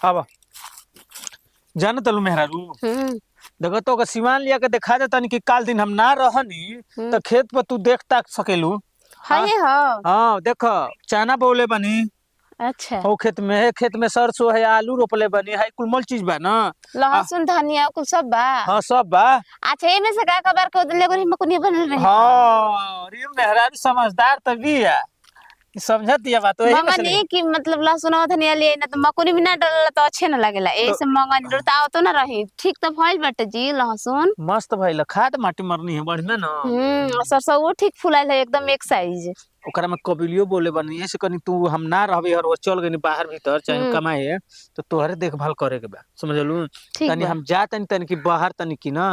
अब जान तलू मेहरारू देखो तो सिवान लिया के दिखा देता कि काल दिन हम ना रहनी तो खेत पर तू देख ताक सकेलू। हाँ ये हाँ। हाँ देखो चना बोले बनी अच्छा हो खेत में सरसों है आलू रोपले बनी है कुल मल चीज बा ना। लहसुन धनिया कुल सब बा। हाँ सब बा। अच्छा ये में से का खबर को दिले को मकुनी बनल रही हाँ अरे मेहरारू समझदार तभी है समझत ये बात वही में से मंगनी की मतलब लहसुन और धनिया लिए ना तो मकुनी भी ना डलला तो अच्छे ना लगेला ऐसे मंगनी डरता तो ना रही ठीक तो भइल बाटे जी लहसुन। मस्त भइल खाद माटी मरनी है बढ़िया ना। सरसों वो ठीक फुलाइल है एकदम एक साइज। ओकरा में कबिलियो बोले बनी ऐसे कनी तू हम ना रहबे और वो चल गनी बाहर भीतर चाहे कमाए तो तोहरे देखभाल करे के बा समझलू। ठीक तनी बा हम जा तनी की बाहर तनी की ना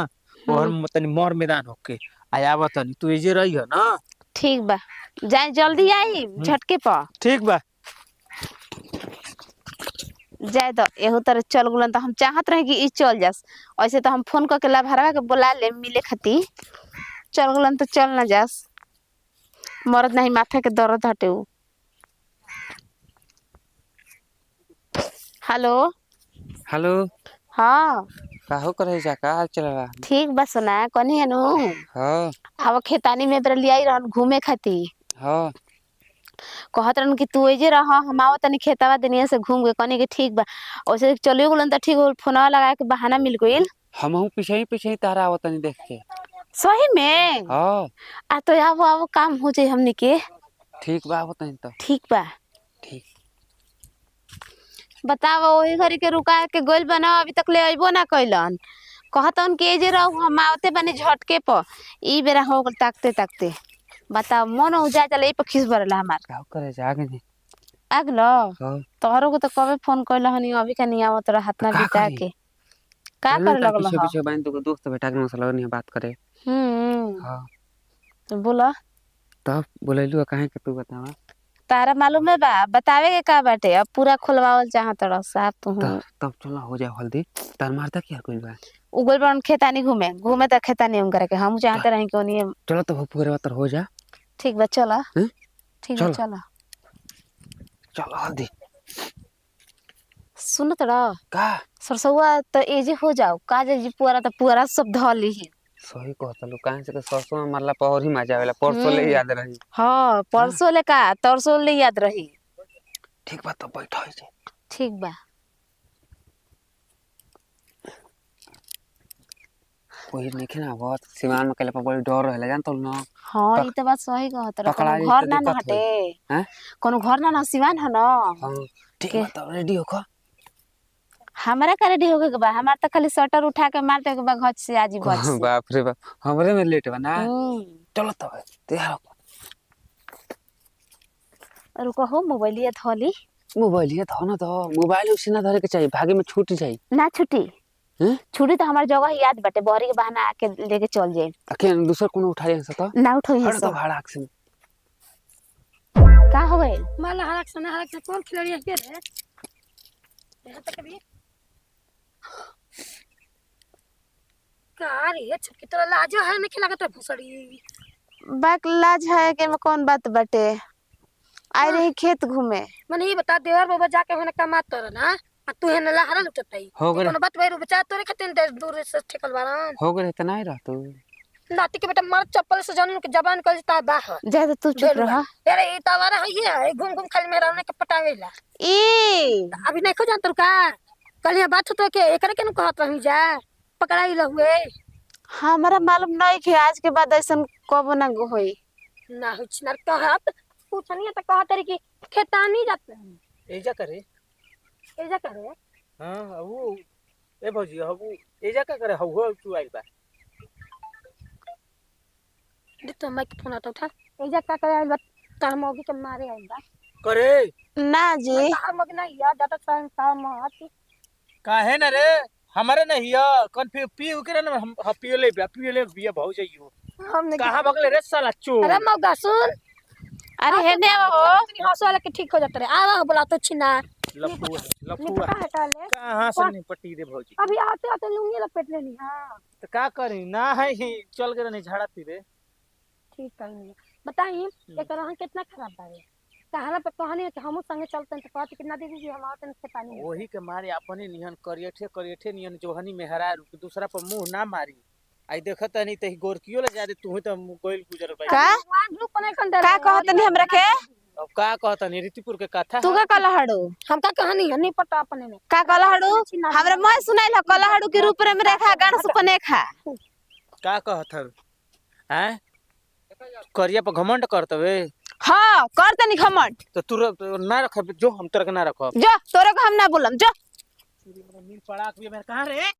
और तनी मोर मैदान होके आयावा तनी तू एजे रही है ना। ठीक बा जाए जल्दी आई झटके पर। ठीक बा जाए तो एहू तरह चल गुलन तो हम चाहत रहे कि ई चल जास ऐसे तो हम फोन करके लाभरवा के बुला ले मिले खाती चल गुलन तो चल ना जास मरद नहीं माथा के दर्द हटे उ। हेलो हेलो हाँ काहो करे जा का हाल चल रहा। ठीक बा सुना कनी है नु। हाँ अब खेतानी में इधर लियाई रहन घूमे खाती हाँ कहत रहन कि तू एजे रह हम आवत तनी खेतवा दुनिया से घूम के कनी के ठीक बा ओसे चलियो गुलन त ठीक होल फोनवा लगा के बहाना मिल गइल। हमहू पीछे ही तारा आवत नहीं देख के। सही में हाँ आ तो आवो काम हो जाए हमनी के। ठीक बा आवत नहीं तो ठीक बा ठीक बताओ वही घरी के रुका के गोल बनाओ अभी तक ले अइबो ना कइलन कहतन के जे रहू हम आवते बने झटके पर ई बेरा हो गल ताकते ताकते बताओ मन हो जा चले पर खिस भरला हमार काहो करे जा आगे नहीं। अगलो हाँ तोहरो को तो कबे फोन कइल हनी अभी का नहीं आवत रहा हाथ ना का बिता करी के का चल कर ना लगल पीछे ह। पीछे बाइन तो दोस्त बेटा के मसला नहीं बात करे। हाँ तो बोला तब बोलेलू काहे के तू बतावा। तारा मालूम है बा बतावे के का बाटे अब पूरा खुलवावल चाहत रह साफ तू तब चलो हो जाए हल्दी तार मारता क्या कोई बा। उगल बन खेतानी घूमे घूमे त खेतानी हम करे के हम चाहते रही कि ओनी। चलो तो हो पूरे बात हो जा। ठीक बा चला हैं? ठीक बा चलो चला चलो हल्दी सुनत रह का सरसोआ तो एजे हो जाओ का जी पुअरा तो पुअरा सब धली ही। सही कहता लो काहे से के सरसों में मरला पर और ही मजा आवेला परसों ले याद रही। हाँ परसों ले का तरसों ले याद रही। ठीक बा तो बैठ हो जे। ठीक बा कोई नहीं ना बहुत सिवान में कले पर बड़ी डर रहला जान तो ना। हाँ ई तो बात सही कहत रह पकड़ा कोनो ली घर तो ना ना दिक्कत हटे होई हैं। कोनो घर ना ना सिवान है ना। हां ठीक के बा तो रेडी होखो। हमारा का रेडी होके के बा हमार तो खाली स्वेटर उठा के मार दे के बा घर से आजी बच से। बाप रे बाप हमरे में लेट बा ना। चलो तो तैयार हो। रुको हो मोबाइलिया थली मोबाइल ये धो ना तो मोबाइल उसी ना धरे के चाहिए भागे में छूट जाई ना छुट्टी हैं। छुट्टी तो हमार जगह याद बाटे बहरी के बहाना आके लेके चल जाए अके दूसरा कोनो उठा ले सकता ना उठो ही हट तो सब भाड़ा से का हो गइल माला हरक से कौन खिलाड़ी है रे यहाँ तक भी का रे छुटकी तोरा लाजो है नहीं खिला तो भुसड़ी बाक लाज है के में कौन बात बाटे आई रही खेत घूमे मने ये बता देवर बाबा जाके होने कमात तोरा ना आ तू है ना हरा लुटतई हो गए कोनो बात बैरू बचा तोरे खातिर देर दूर से ठेकल बारन हो गए इतना ही रह तू नाती के बेटा मर चप्पल से जानू के जबान कर ता बाहर जा तो तू चुप रह अरे ई तवारा है ये घूम घूम खाली मेरा के पटावेला ई अभी नहीं खो जानत का कल ये बात तो के एकरे के न कहत रही जा पकड़ाई लहुए हमारा मालूम नहीं कि आज के बाद ऐसा कब ना होई ना हुच ना कहत पूछनी त कहत रे कि खेतानी जात एजा करे एजा करे हां वो ए भौजी हबू एजा का करे हो तू आई बा दे तो मैं फोन आता उठा एजा का करे आइल बा तार मौगी के मारे आइल बा करे ना जी तार मौगी ना यार डाटा साइन का मात काहे ना रे हमारे नहीं है कौन पी के ना हम पियो ले बिया भौजी हो हमने कहां बगले रे साला चोर। अरे मौगा सुन अरे हेने हो तनी हंस वाला के ठीक हो जात रे आवा बोला तो छिना लफुआ निपटा हटा ले कहां से निपटी रे भौजी अभी आते आते लूंगी लपेट लेनी हां तो का करी ना है ही चल के नहीं झाड़ा रे ठीक कर बताई एक रहा कितना खराब बारे कहाना पे कहानी कि हमहू संगे चलते तो कहते कि ना दीदी जी हम आवतन से पानी वही के मारे अपने निहन करियठे निहन जोहनी मेहरा रुक दूसरा पर मुंह ना मारी आई देखत नहीं त गोरकियो ले जा दे तू तो गोइल गुजर भाई का भगवान रूप नहीं खंडे का कहत नहीं हमरा के अब का कहता नहीं रीतिपुर के कथा तू का कलहड़ू हम का कहानी है नहीं पता अपने में का कलहड़ू हमरा मैं सुनाइल कलहड़ू के रूप में रेखा गण सुपने खा का कहत हैं करिया पर घमंड करतवे हां कर तनी घमंड तो तू ना रख जो हम तोरा के ना रखब जो तोरे को हम ना बोलम जो नील पड़ाक भी मेरे कहां रे